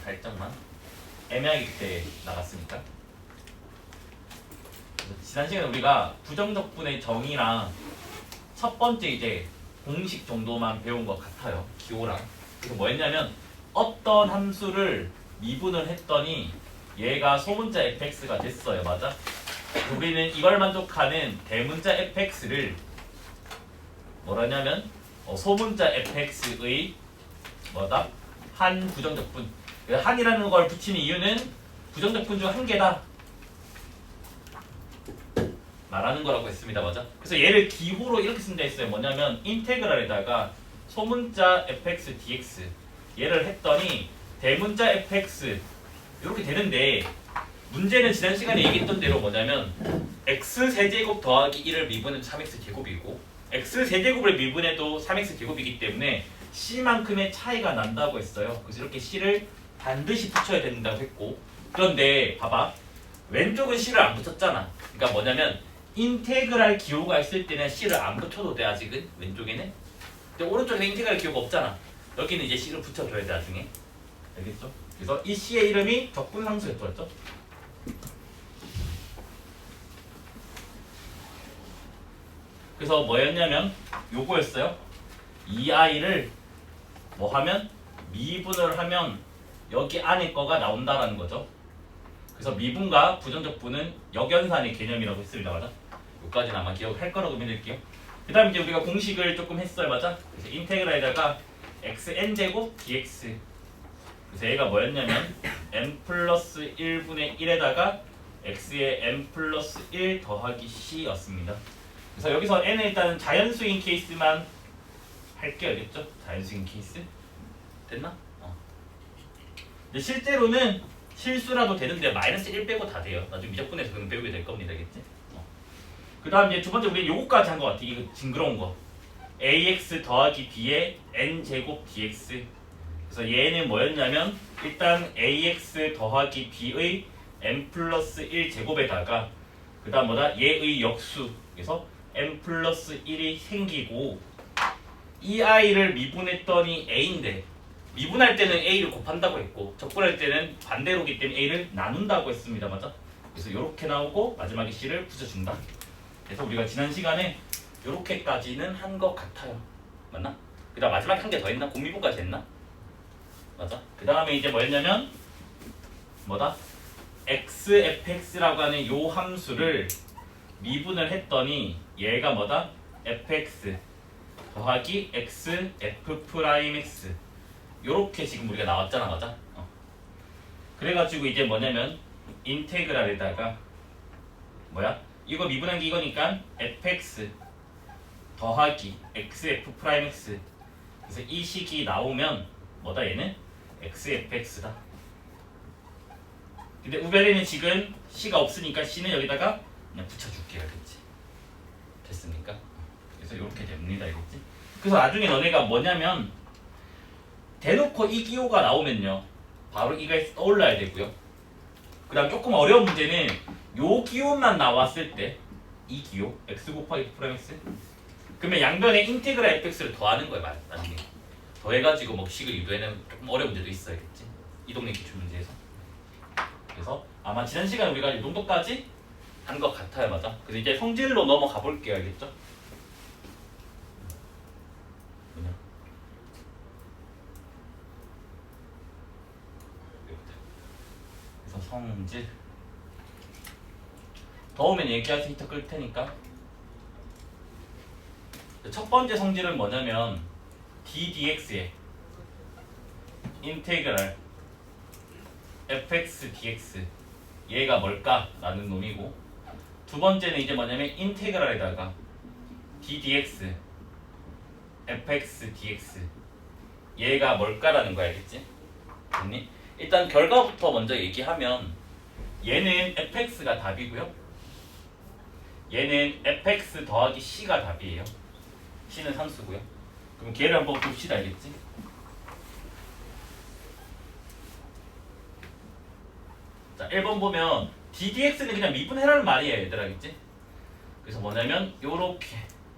살짝만 애매하게 그때 나갔으니까. 지난 시간에 우리가 부정적분의 정의랑 첫 번째 이제 공식 정도만 배운 것 같아요. 기호랑. 그래서 뭐였냐면 어떤 함수를 미분을 했더니 얘가 소문자 fx가 됐어요. 맞아? 우리는 이걸 만족하는 대문자 fx를 뭐라냐면 소문자 fx의 뭐다? 한 부정적분. 한이라는 걸 붙이는 이유는 부정적분 중 한 개다 말하는 거라고 했습니다. 맞아? 그래서 얘를 기호로 이렇게 쓴다 했어요. 뭐냐면 인테그랄에다가 소문자 fx dx 얘를 했더니 대문자 fx 이렇게 되는데, 문제는 지난 시간에 얘기했던 대로 뭐냐면 x세제곱 더하기 1을 미분해도 3x 제곱이고 x세제곱을 미분해도 3x 제곱이기 때문에 c만큼의 차이가 난다고 했어요. 그래서 이렇게 c를 반드시 붙여야 된다고 했고, 그런데 봐봐, 왼쪽은 c를 안 붙였잖아. 그러니까 뭐냐면 인테그랄 기호가 있을 때는 c를 안 붙여도 돼. 아직은 왼쪽에는. 근데 오른쪽에는 인테그랄 기호가 없잖아. 여기는 이제 c를 붙여줘야 돼 나중에. 알겠죠? 그래서 이 c의 이름이 적분상수였죠. 그래서 뭐였냐면 요거였어요. 이 아이를 뭐 하면 미분을 하면 여기 안에 거가 나온다라는 거죠. 그래서 미분과 부정적분은 역연산의 개념이라고 했습니다. 맞아? 여기까지는 아마 기억할 거라고 믿을게요. 그 다음에 이제 우리가 공식을 조금 했어요. 맞아? 그래서 인테그랄에다가 xn제곱 dx, 그래서 얘가 뭐였냐면 n 플러스 1분의 1에다가 x의 n 플러스 1 더하기 c였습니다. 그래서 여기서 n은 일단 자연수인 케이스만 할게요. 알겠죠? 자연수인 케이스 됐나? 근데 실제로는 실수라도 되는데 마이너스 1 빼고 다 돼요. 나중에 미적분에서 그건 배우게 될 겁니다. 알겠지? 그 다음 이제 두 번째 우리 요거까지 한 것 같아. 이거 징그러운 거. ax 더하기 b의 n제곱 dx. 그래서 얘는 뭐였냐면 일단 ax 더하기 b의 n 플러스 1 제곱에다가 그 다음 뭐다? 얘의 역수. 그래서 n 플러스 1이 생기고, 이 아이를 미분했더니 a인데 미분할 때는 a를 곱한다고 했고 적분할 때는 반대로기 때문에 a를 나눈다고 했습니다. 맞아? 그래서 이렇게 나오고 마지막에 c를 붙여준다. 그래서 우리가 지난 시간에 이렇게까지는 한 것 같아요. 맞나? 그 다음 마지막에 한 개 더 했나? 공미분까지 했나? 맞아? 그 다음에 이제 뭐였냐면 뭐다? xfx라고 하는 요 함수를 미분을 했더니 얘가 뭐다? fx 더하기 x f'(x) 요렇게 지금 우리가 나왔잖아. 맞아? 그래가지고 이제 뭐냐면 인테그랄에다가 뭐야? 이거 미분한 게 이거니까 fx 더하기 x f'(x) 그래서 이 식이 나오면 뭐다? 얘는 xfx다. 근데 우변에는 지금 c가 없으니까 c는 여기다가 그냥 붙여줄게요. 알겠지? 됐습니까? 그래서 이렇게 됩니다. 알겠지? 그래서 나중에 너네가 뭐냐면 대놓고 이 기호가 나오면요 바로 이걸 떠올라야 되고요. 그 다음 조금 어려운 문제는 요 기호만 나왔을 때 이 기호 x 곱하기 f'(x) 그러면 양변에 인테그랄 fx를 더하는 거예요. 나중에 더해가지고 뭐 식을 유도해내는 조금 어려운 문제도 있어야겠지. 이 동네 기출문제에서. 그래서 아마 지난 시간에 우리가 이 정도까지 한 것 같아요. 맞아? 그래서 이제 성질로 넘어가 볼게요. 알겠죠? 뭐냐? 그래서 성질 더우면 얘기해서 히터 끌 테니까. 첫 번째 성질은 뭐냐면 ddx의 인테그랄 fx dx 얘가 뭘까? 라는 놈이고, 두 번째는 이제 뭐냐면 인테그랄에다가 ddx fx dx 얘가 뭘까라는 거 알겠지? 됐니? 일단 결과부터 먼저 얘기하면 얘는 fx가 답이고요. 얘는 fx 더하기 c가 답이에요. c는 상수고요. 그럼 걔를 한번 봅시다. 알겠지? 자, 1번 보면 ddx는 그냥 미분해라는 말이에요. 얘들아, 알겠지? 그래서 뭐냐면 요렇게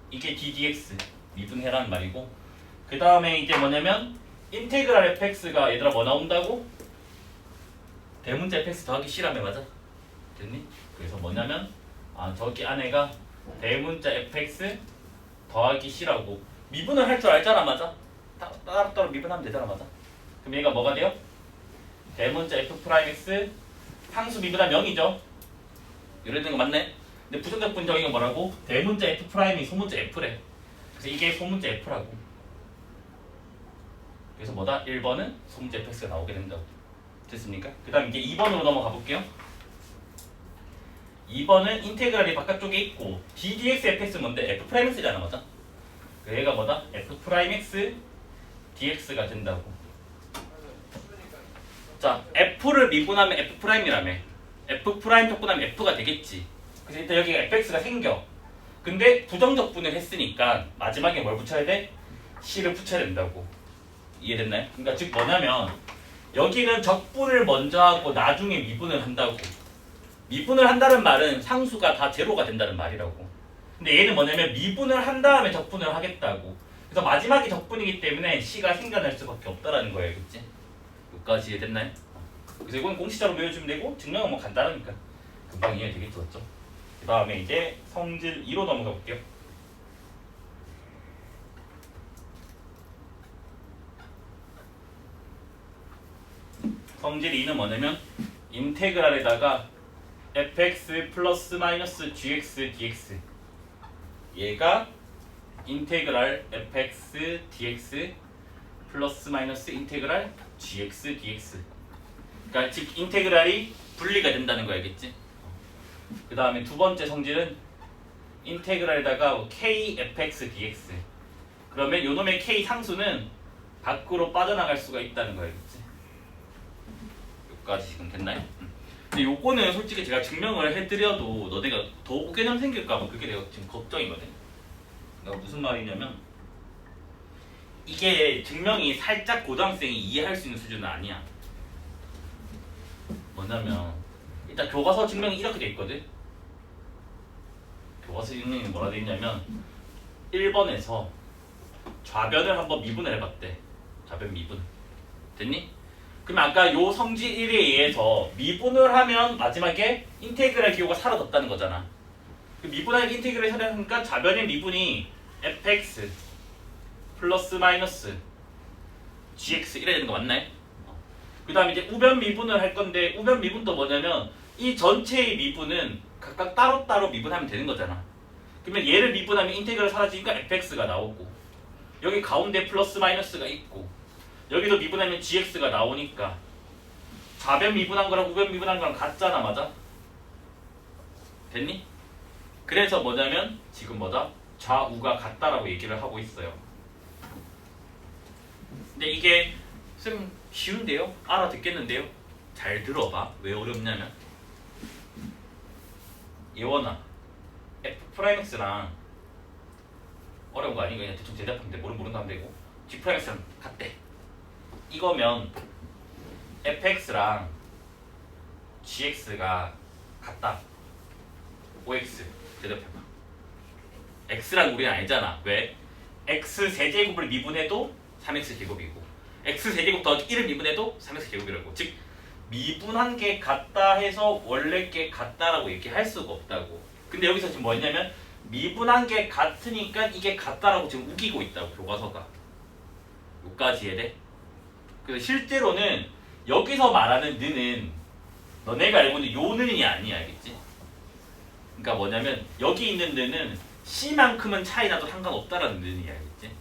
이게 ddx 미분해라는 말이고, 그 다음에 이제 뭐냐면 인테그랄 fx가 얘들아 뭐 나온다고? 대문자 fx 더하기 c라며 맞아? 됐니? 그래서 뭐냐면 저기 안에가 대문자 fx 더하기 c라고 미분을 할 줄 알잖아 맞아? 따로따로 미분하면 되잖아 맞아? 그럼 얘가 뭐가 돼요? 대문자 f'x 상수 미분하면 0이죠? 이래 되는 거 맞네? 근데 부정적 분정이가 뭐라고? 대문자 f'이 소문자 f래. 그래서 이게 소문자 f라고. 그래서 뭐다? 1번은 소문자 fx가 나오게 된다고. 됐습니까? 그 다음 이제 2번으로 넘어가 볼게요. 2번은 인테그랄이 바깥쪽에 있고 ddx fx는 뭔데? f'x잖아 맞아? 얘가 뭐다? f'x dx가 된다고. 자, f를 미분하면 f'이라며. f' 족분하면 f가 되겠지. 그래서 일단 여기가 fx가 생겨. 근데 부정적분을 했으니까 마지막에 뭘 붙여야 돼? c를 붙여야 된다고. 이해됐나요? 그러니까 즉 뭐냐면 여기는 적분을 먼저 하고 나중에 미분을 한다고. 미분을 한다는 말은 상수가 다 제로가 된다는 말이라고. 근데 얘는 뭐냐면 미분을 한 다음에 적분을 하겠다고. 그래서 마지막이 적분이기 때문에 c가 생겨날 수밖에 없다라는 거예요. 그치? 여기까지 이해됐나요? 그래서 이건 공식자로 외워주면 되고 증명은 뭐 간단하니까 금방 이해되겠죠. 그 다음에 이제 성질 2로 넘어가 볼게요. 성질 2는 뭐냐면 인테그랄에다가 fx 플러스 마이너스 gx dx 얘가 인테그랄 fx dx 플러스 마이너스 인테그랄 gx dx 그러니까 즉 인테그랄이 분리가 된다는 거 알겠지? 그 다음에 두 번째 성질은 인테그랄에다가 k fx dx 그러면 요놈의 k 상수는 밖으로 빠져나갈 수가 있다는 거 알겠지? 여기까지 지금 됐나요? 근데 요거는 솔직히 제가 증명을 해드려도 너네가 더 오개념 생길까봐 그게 내가 지금 걱정이거든. 그러니까 무슨 말이냐면 이게 증명이 살짝 고등학생이 이해할 수 있는 수준은 아니야. 뭐냐면 일단 교과서 증명이 이렇게 돼 있거든. 교과서 증명이 뭐라 돼 있냐면 1번에서 좌변을 한번 미분을 해봤대. 좌변 미분 됐니? 그럼 아까 요 성질 1에 의해서 미분을 하면 마지막에 인테그랄 기호가 사라졌다는 거잖아. 미분하니까 인테그랄이 사라지니까 좌변의 미분이 fx 플러스 마이너스 gx 이래야 되는 거 맞나요? 그 다음에 이제 우변 미분을 할 건데 우변 미분도 뭐냐면 이 전체의 미분은 각각 따로따로 미분하면 되는 거잖아. 그러면 얘를 미분하면 인테그랄 사라지니까 fx가 나오고 여기 가운데 플러스 마이너스가 있고 여기도 미분하면 gx가 나오니까 좌변 미분한 거랑 우변 미분한 거랑 같잖아 맞아? 됐니? 그래서 뭐냐면 지금 뭐다? 좌우가 같다라고 얘기를 하고 있어요. 근데 이게 좀 쉬운데요? 알아듣겠는데요? 잘 들어봐. 왜 어렵냐면 예원아 f'x랑 어려운 거 아니고 그냥 대충 대답하면 돼. 모른다 하면 되고 g'랑 같대. 이거면 fx랑 gx가 같다. ox 대답해봐. x랑 우리는 알잖아. 왜? x 세제곱을 미분해도 3x 제곱이고 x 세제곱 더하기 1을 미분해도 3x 제곱이라고. 즉 미분한 게 같다 해서 원래 게 같다라고 얘기할 수가 없다고. 근데 여기서 지금 뭐냐면 미분한 게 같으니까 이게 같다라고 지금 우기고 있다고 교과서가. 여기까지 이해돼? 그래서 실제로는 여기서 말하는 느는 너네가 알고 있는 요 느이 아니야. 알겠지? 그러니까 뭐냐면 여기 있는 느는 C만큼은 차이 나도 상관없다라는 느이야. 알겠지?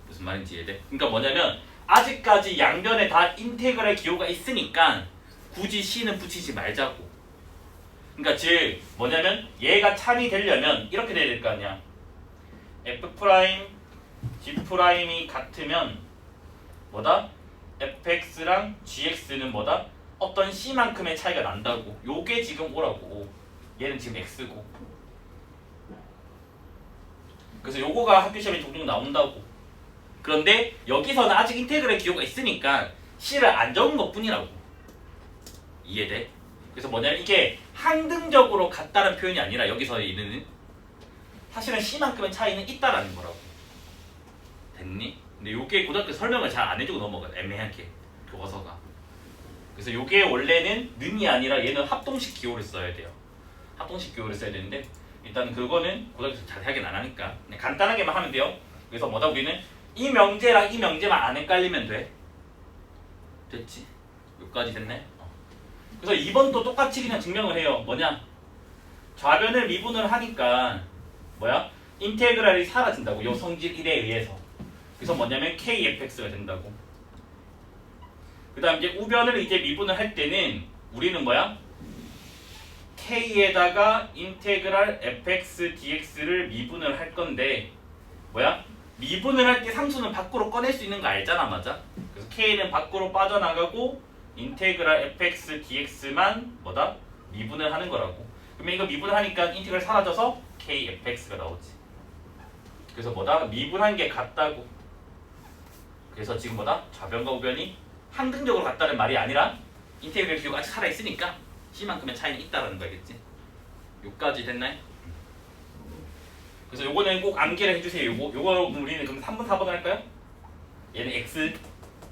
무슨 말인지 이해돼? 그러니까 뭐냐면 아직까지 양변에 다 인테그랄 기호가 있으니까 굳이 C는 붙이지 말자고. 그러니까 즉 뭐냐면 얘가 참이 되려면 이렇게 돼야 될 거 아니야. F', G'이 같으면 뭐다? fx랑 gx는 뭐다? 어떤 c만큼의 차이가 난다고. 요게 지금 오라고. 얘는 지금 x고. 그래서 요거가 학교 시험에 종종 나온다고. 그런데 여기서는 아직 인테그랄 기호가 있으니까 c를 안 적은 것 뿐이라고. 이해돼? 그래서 뭐냐면 이게 항등적으로 같다는 표현이 아니라 여기서 있는 사실은 c만큼의 차이는 있다라는 거라고. 됐니? 근데 요게 고등학교 설명을 잘 안 해주고 넘어가요. 애매하게 교과서가. 그래서 요게 원래는 는이 아니라 얘는 합동식 기호를 써야 돼요. 합동식 기호를 써야 되는데 일단 그거는 고등학교에서 자세하게는 안 하니까 그냥 간단하게만 하면 돼요. 그래서 뭐다 우리는 이 명제랑 이 명제만 안 헷갈리면 돼. 됐지? 여기까지 됐네. 그래서 2번도 똑같이 그냥 증명을 해요. 뭐냐? 좌변을 미분을 하니까 뭐야? 인테그랄이 사라진다고. 요 성질 1에 의해서. 그래서 뭐냐면 kfx가 된다고. 그 다음 이제 우변을 이제 미분을 할 때는 우리는 뭐야? k에다가 인테그랄 fx dx를 미분을 할 건데 뭐야? 미분을 할 때 상수는 밖으로 꺼낼 수 있는 거 알잖아, 맞아? 그래서 k는 밖으로 빠져나가고 인테그랄 fx dx만 뭐다? 미분을 하는 거라고. 그러면 이거 미분을 하니까 인테그랄 사라져서 kfx가 나오지. 그래서 뭐다? 미분한 게 같다고. 그래서 지금 뭐다? 좌변과 우변이 항등적으로 같다는 말이 아니라 인테그랄 기호가 아직 살아있으니까 C만큼의 차이는 있다라는 거겠지. 요까지 됐나요? 그래서 요거는 꼭 암기를 해주세요. 요거 우리는 그럼 3번 4번 할까요? 얘는 X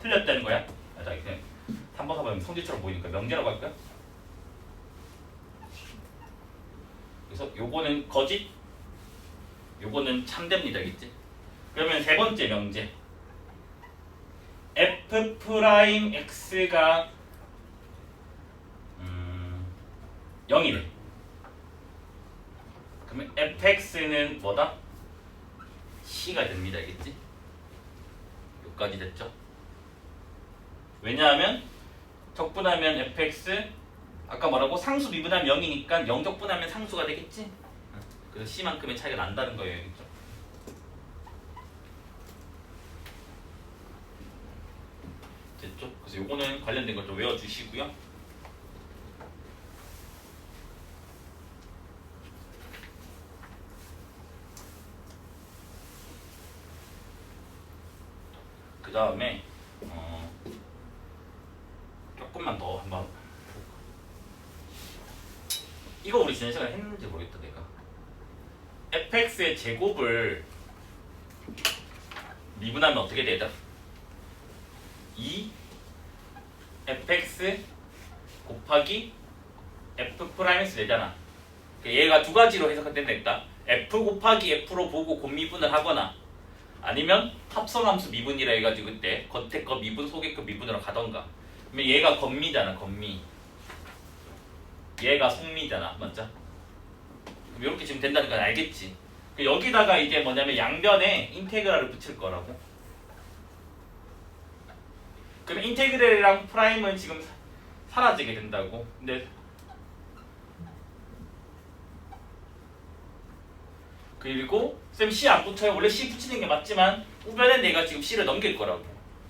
틀렸다는 거야. 자, 그냥 3번 4번 성질처럼 보이니까 명제라고 할까요? 그래서 요거는 거짓, 요거는 참됩니다, 알겠지? 그러면 세 번째 명제 F'X가 0이래. 그러면 fx는 뭐다? c가 됩니다, 알겠지? 여기까지 됐죠? 왜냐하면 적분하면 fx 아까 뭐라고? 상수 미분하면 0이니까 0 적분하면 상수가 되겠지? 그래서 c만큼의 차이가 난다는 거예요, 알겠죠? 됐죠? 그래서 요거는 관련된 걸 좀 외워주시고요. 그 다음에 조금만 더 한번 이거 우리 지난 시간에 했는지 모르겠다 내가. fx의 제곱을 미분하면 어떻게 되다? 2 fx 곱하기 f'x 되잖아. 얘가 두 가지로 해석된다. f 곱하기 f로 보고 곱미분을 하거나 아니면 합성함수 미분이라 해가지고 그때 겉에 거 미분 속에 거 미분으로 가던가. 그러면 얘가 겉미잖아, 겉미. 얘가 속미잖아, 맞죠? 그럼 이렇게 지금 된다는 건 알겠지? 여기다가 이제 뭐냐면 양변에 인테그랄을 붙일 거라고. 그럼 인테그랄이랑 프라임은 지금 사라지게 된다고. 근데 그리고 쌤 C 안 붙여요. 원래 C 붙이는 게 맞지만 우변에 내가 지금 C를 넘길 거라고.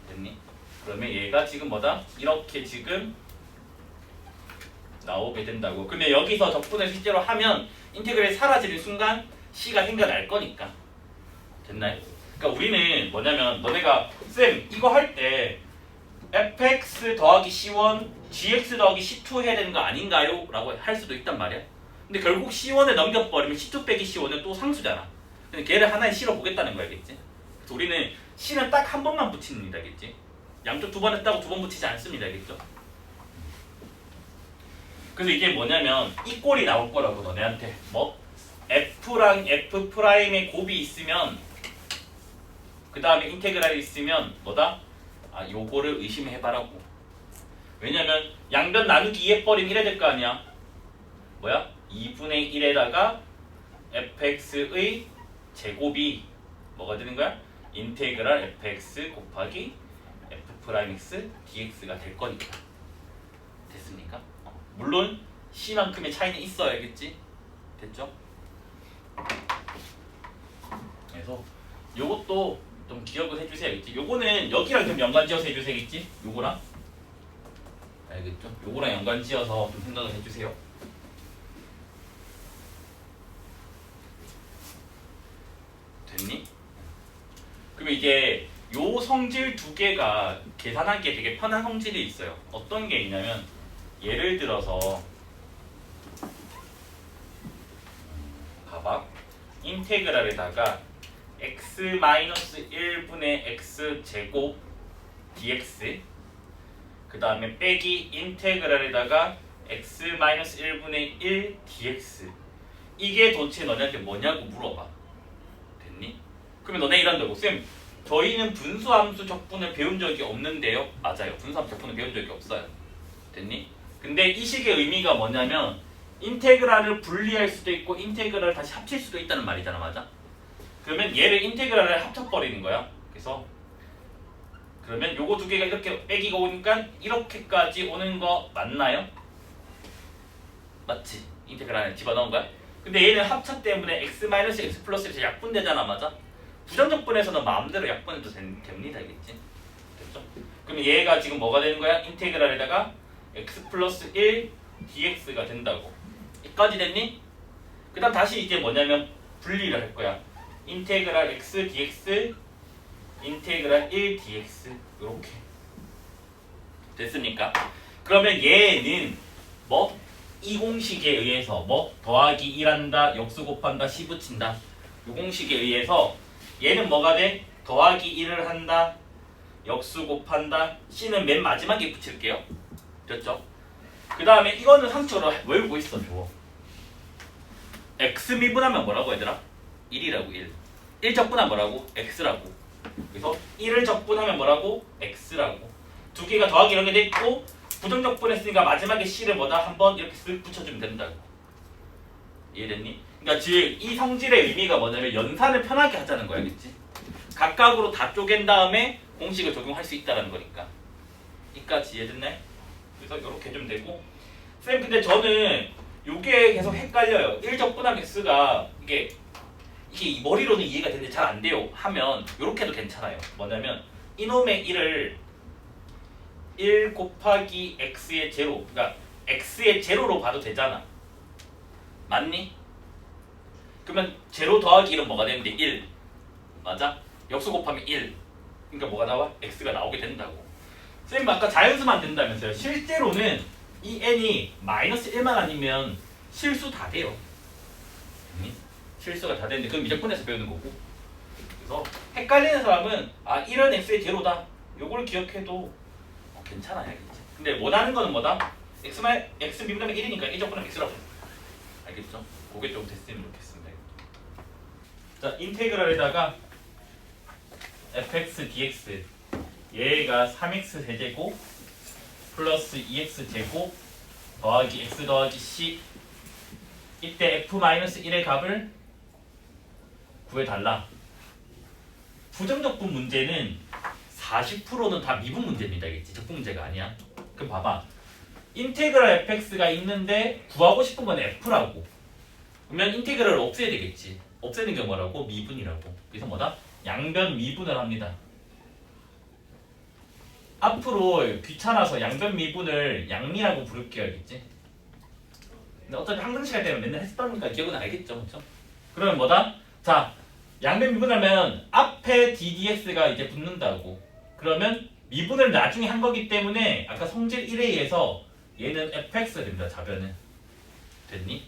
됐니? 그러면 얘가 지금 뭐다? 이렇게 지금 나오게 된다고. 근데 여기서 적분을 실제로 하면 인테그랄이 사라지는 순간 C가 생겨날 거니까. 됐나요? 그러니까 우리는 뭐냐면 너네가 쌤 이거 할 때 fx 더하기 c1 gx 더하기 c2 해야 되는 거 아닌가요? 라고 할 수도 있단 말이야. 근데 결국 C1에 넘겨버리면 C2 빼기 C1은 또 상수잖아. 근데 걔를 하나에 실어 보겠다는 거야, 알겠지? 그래서 우리는 C는 딱 한 번만 붙입니다, 알겠지? 양쪽 두 번 했다고 두 번 붙이지 않습니다, 알겠죠? 그래서 이게 뭐냐면 이 꼴이 나올 거라고 너네한테. 뭐? F랑 F'의 곱이 있으면 그 다음에 인테그랄이 있으면 뭐다? 아, 요거를 의심해봐라고. 왜냐면 양변 나누기 2 해버리면 이래 될 거 아니야? 뭐야? 2분의 1에다가 fx의 제곱이 뭐가 되는 거야? 인테그랄 fx 곱하기 f'x dx가 될 거니까. 됐습니까? 물론 c만큼의 차이는 있어야겠지? 됐죠? 그래서 요것도 좀 기억을 해주셔야겠지? 요거는 여기랑 좀 연관지어서 해주셔야겠지? 요거랑 알겠죠? 요거랑 연관지어서 좀 생각을 해주세요. 됐니? 그러면 이제 요 성질 두 개가 계산하기에 되게 편한 성질이 있어요. 어떤 게 있냐면 예를 들어서 봐봐. 인테그랄에다가 x-1분의 x 제곱 dx 그 다음에 빼기 인테그랄에다가 x-1분의 1 dx. 이게 도대체 너네한테 뭐냐고 물어봐. 됐니? 그러면 너네 이런다고. 쌤, 저희는 분수함수 적분을 배운 적이 없는데요. 맞아요. 분수함수 적분을 배운 적이 없어요. 됐니? 근데 이 식의 의미가 뭐냐면 인테그랄을 분리할 수도 있고 인테그랄을 다시 합칠 수도 있다는 말이잖아. 맞아? 그러면 얘를 인테그랄을 합쳐버리는 거야. 그래서 그러면 요거 두 개가 이렇게 빼기가 오니까 이렇게까지 오는 거 맞나요? 맞지? 인테그랄 안에 집어넣은 거야? 근데 얘는 합차 때문에 x-x 플러스에서 약분되잖아. 맞아? 부정적분에서는 마음대로 약분해도 됩니다. 알겠지? 됐죠? 그럼 얘가 지금 뭐가 되는 거야? 인테그랄에다가 x 플러스 1 dx가 된다고. 여기까지 됐니? 그 다음 다시 이제 뭐냐면 분리를 할 거야. 인테그랄 x dx 인테그랄 1 dx 이렇게 됐습니까? 그러면 얘는 뭐? 이 공식에 의해서 뭐? 더하기 1한다, 역수 곱한다, 시 붙인다. 이 공식에 의해서 얘는 뭐가 돼? 더하기 1을 한다, 역수 곱한다, c는 맨 마지막에 붙일게요. 됐죠? 그 다음에 이거는 상식적으로 외우고 있어. 줘. x 미분하면 뭐라고 얘들아? 1이라고 1. 1 적분하면 뭐라고? x라고. 그래서 1을 적분하면 뭐라고? x라고. 두 개가 더하기 이렇게 돼 있고 부정적분했으니까 마지막에 c를 뭐다? 한번 이렇게 쓱 붙여주면 된다고. 이해됐니? 그러니까 즉 이 성질의 의미가 뭐냐면 연산을 편하게 하자는 거야. 알겠지? 각각으로 다 쪼갠 다음에 공식을 적용할 수 있다는 거니까. 이까지 이해됐네? 그래서 이렇게 좀 되고 쌤 근데 저는 이게 계속 헷갈려요. 1 적분함 x가 이게 머리로는 이해가 되는데 잘 안 돼요 하면 이렇게 해도 괜찮아요. 뭐냐면 이놈의 1을 1 곱하기 x의 제로, 그러니까 x의 제로로 봐도 되잖아. 맞니? 그러면 제로 더하기 1은 뭐가 되는데 1 맞아? 역수 곱하면 1 그러니까 뭐가 나와? x가 나오게 된다고. 쌤 아까 자연수만 된다면서요. 실제로는 이 n이 마이너스 1만 아니면 실수 다 돼요. 실수가 다 되는데 그건 미적분에서 배우는 거고. 그래서 헷갈리는 사람은 아 1은 x의 제로다 요걸 기억해도 괜찮아요. 알겠지? 근데 원하는 거는 뭐다? x 미분하면 1이니까 1 적분하면 x라고. 알겠죠? 그게 좀 됐으면 좋겠습니다. 자 인테그랄에다가 fx dx 얘가 3x 세제곱 플러스 2x 제곱 더하기 x 더하기 c. 이때 f-1의 값을 구해달라. 부정적분 문제는 40%는 다 미분 문제입니다. 알겠지? 적분 문제가 아니야. 그럼 봐봐. 인테그랄 fx가 있는데 구하고 싶은 건 f라고. 그러면 인테그랄을 없애야 되겠지. 없애는 게 뭐라고? 미분이라고. 그래서 뭐다? 양변 미분을 합니다. 앞으로 귀찮아서 양변 미분을 양미라고 부를게요. 알겠지? 근데 어차피 항등식 할 때는 맨날 했었던 거니까 기억은 알겠죠? 그렇죠? 그러면 뭐다? 자, 양변 미분하면 앞에 ddx가 이제 붙는다고. 그러면 미분을 나중에 한 거기 때문에 아까 성질 1에 의해서 얘는 fx가 됩니다. 좌변은. 됐니?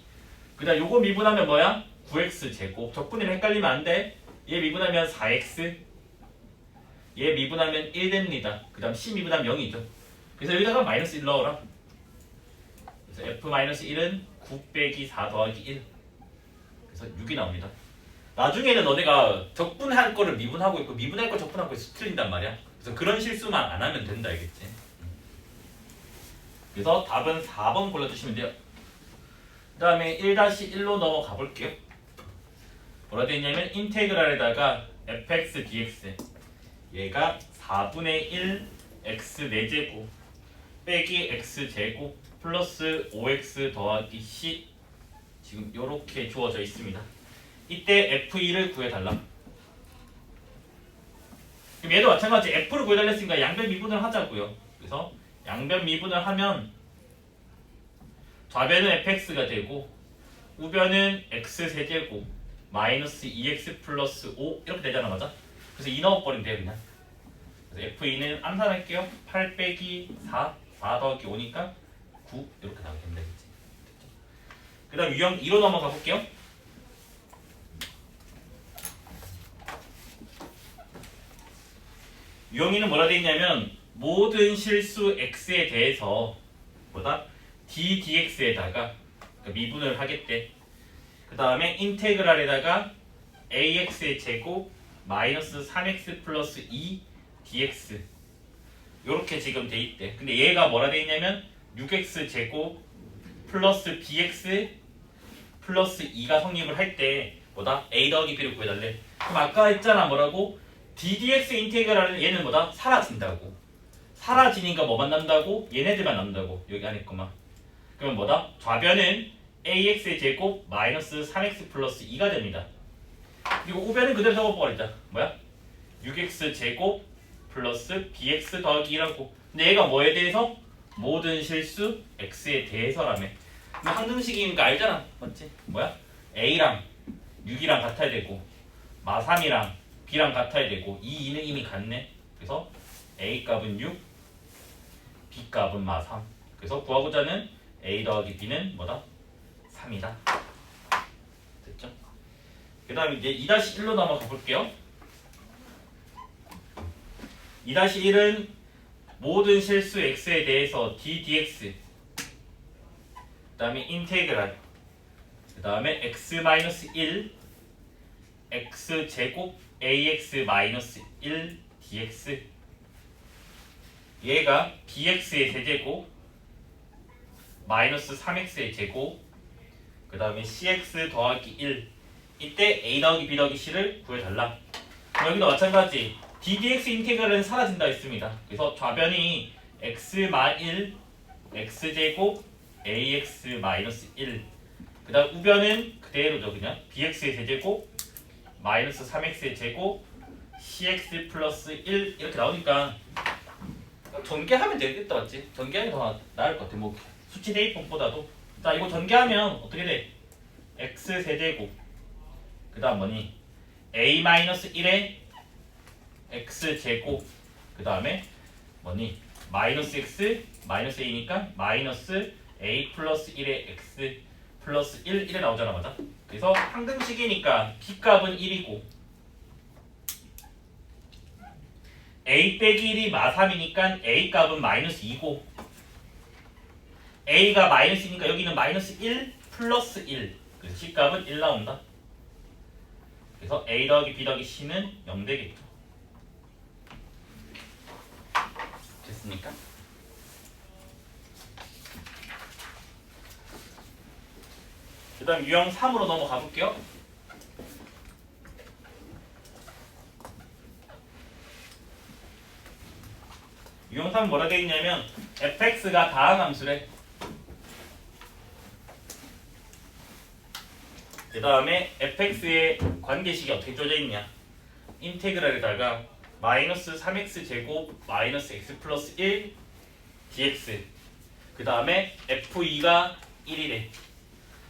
그 다음 요거 미분하면 뭐야? 9x 제곱. 적분이랑 헷갈리면 안 돼. 얘 미분하면 4x. 얘 미분하면 1 됩니다. 그 다음 c 미분하면 0이죠. 그래서 여기다가 마이너스 1 넣어라. 그래서 f-1은 9 빼기 4 더하기 1. 그래서 6이 나옵니다. 나중에는 너네가 적분할 거를 미분하고 있고 미분할 거 적분하고 있어 틀린단 말이야. 그래서 그런 실수만 안 하면 된다. 알겠지? 그래서 답은 4번 골라주시면 돼요. 그 다음에 1-1로 넘어가 볼게요. 뭐라 되어 있냐면 인테그랄에다가 fx dx 얘가 4분의 1 x 4제곱 빼기 x 제곱 플러스 5x 더하기 c 지금 이렇게 주어져 있습니다. 이때 f2를 구해달라. 그럼 얘도 마찬가지 f를 구해달라 했으니까 양변 미분을 하자고요. 그래서 양변 미분을 하면 좌변은 fx가 되고 우변은 x 세제곱 마이너스 2x 플러스 5 이렇게 되잖아. 맞아? 그래서 2 넣어버리면 돼요. 그냥. 그래서 f2는 암산할게요. 8 빼기 4 더하기 5니까 9 이렇게 나오게 된다. 그 다음 유형 2로 넘어가 볼게요. 유형 2는 뭐라 되어 있냐면 모든 실수 x에 대해서 뭐다? ddx에다가 미분을 하겠대. 그 다음에 인테그랄에다가 ax의 제곱 마이너스 3x 플러스 2 dx 요렇게 지금 돼 있대. 근데 얘가 뭐라 돼 있냐면 6x 제곱 플러스 bx 플러스 2가 성립을 할 때 뭐다? a 더하기 b를 구해달래. 그럼 아까 했잖아 뭐라고? ddx 인테그랄은 얘는 뭐다? 사라진다고. 사라지니까 뭐만 남다고? 얘네들만 남다고. 여기 안에 거만. 그러면 뭐다? 좌변은 ax의 제곱 마이너스 3x 플러스 2가 됩니다. 그리고 우변은 그대로 적어버리자. 뭐야? 6x 제곱 플러스 bx 더하기 2라고. 근데 얘가 뭐에 대해서? 모든 실수 x에 대해서라며. 근데 항등식이니까 알잖아. 맞지? 뭐야? a랑 6이랑 같아야 되고 마3이랑 b랑 같아야 되고 이 2는 이미 같네. 그래서 a 값은 6, b 값은 마3. 그래서 구하고자 하는 a 더하기 b는 뭐다? 3이다. 됐죠? 그 다음에 이제 2-1로 넘어가 볼게요. 2-1은 모든 실수 x에 대해서 ddx 그 다음에 인테그랄 그 다음에 x-1 x제곱 ax-1 dx 얘가 bx의 세제곱 마이너스 3x의 제곱 그 다음에 cx 더하기 1 이때 a 더하기 b 더하기 c를 구해달라. 여기도 마찬가지 ddx 인테그랄은 사라진다 했습니다. 그래서 좌변이 x-1 x제곱 ax-1 그 다음 우변은 그대로죠. 그냥 bx의 세제곱 마이너스 3x의 제곱 cx 플러스 1 이렇게 나오니까 전개하면 되겠다. 맞지? 전개하는 게 더 나을 것 같아. 뭐 수치 대입법보다도. 자 이거 전개하면 어떻게 돼? x 세제곱 그 다음 뭐니? a-1에 x제곱 그 다음에 뭐니? 마이너스 x 마이너스 a니까 마이너스 a 플러스 1에 x 플러스 1 이래 나오잖아. 맞아? 그래서 항등식이니까 b 값은 1이고 a 빼기 1이 마3이니까 a 값은 마이너스 2고 a가 마이너스니까 여기는 마이너스 1 플러스 1 그래서 c 값은 1 나온다. 그래서 a 더하기 b 더하기 c는 0 되겠죠. 됐습니까? 그 다음 유형 3으로 넘어가 볼게요. 유형 3은 뭐라 되어 있냐면 fx가 다항함수래. 그 다음에 fx의 관계식이 어떻게 쪼져 있냐? 인테그랄에다가 마이너스 3x 제곱 마이너스 x 플러스 1 dx 그 다음에 f2가 1이래.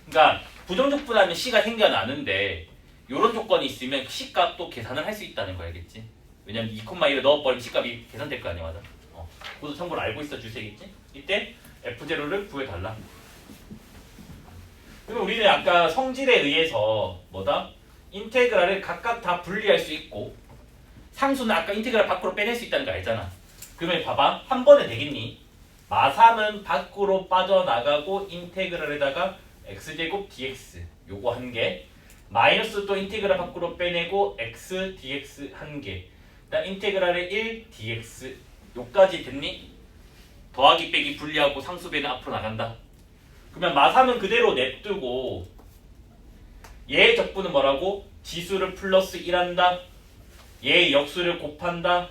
그러니까 부정적분하면 c가 생겨나는데 이런 조건이 있으면 c 값도 계산을 할 수 있다는 거 알겠지? 왜냐면 2,1을 넣어버리면 c 값이 계산될 거 아니야. 맞아? 그것도 참고로 알고 있어 주세요겠지? 이때 f0를 구해달라. 그러면 우리는 아까 성질에 의해서 뭐다? 인테그랄을 각각 다 분리할 수 있고 상수는 아까 인테그랄 밖으로 빼낼 수 있다는 거 알잖아. 그러면 봐봐. 한 번에 되겠니? 마3은 밖으로 빠져나가고 인테그랄에다가 x제곱 dx 요거 한 개 마이너스 또 인테그랄 밖으로 빼내고 x dx 한 개 그다음 인테그랄의 1 dx 요까지 됐니? 더하기 빼기 분리하고 상수배는 앞으로 나간다. 그러면 마3은 그대로 냅두고 얘의 적분은 뭐라고? 지수를 플러스 1한다. 얘의 역수를 곱한다.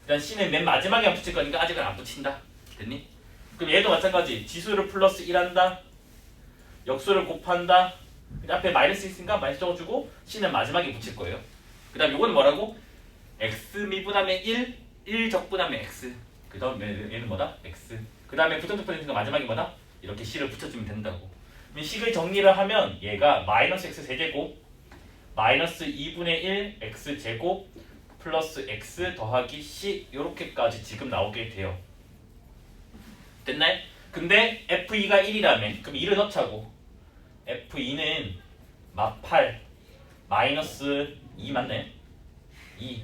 일단 c는 맨 마지막에만 붙일 거니까 아직은 안 붙인다. 됐니? 그럼 얘도 마찬가지. 지수를 플러스 1한다. 역수를 곱한다. 앞에 마이너스 있으니까 마이너스 적어주고 c는 마지막에 붙일 거예요. 그 다음 요거는 뭐라고? x 미분하면 1 적분하면 x 그 다음 얘는 뭐다? x 그 다음에 부정적분이니까 마지막에 뭐다? 이렇게 c를 붙여주면 된다고. 그럼 식을 정리를 하면 얘가 마이너스 x 세제곱 마이너스 2분의 1 x 제곱 플러스 x 더하기 c 요렇게까지 지금 나오게 돼요. 됐나요? 근데 f2가 1이라며 그럼 2를 넣자고. f2는 마8 마이너스 2 맞나요? 2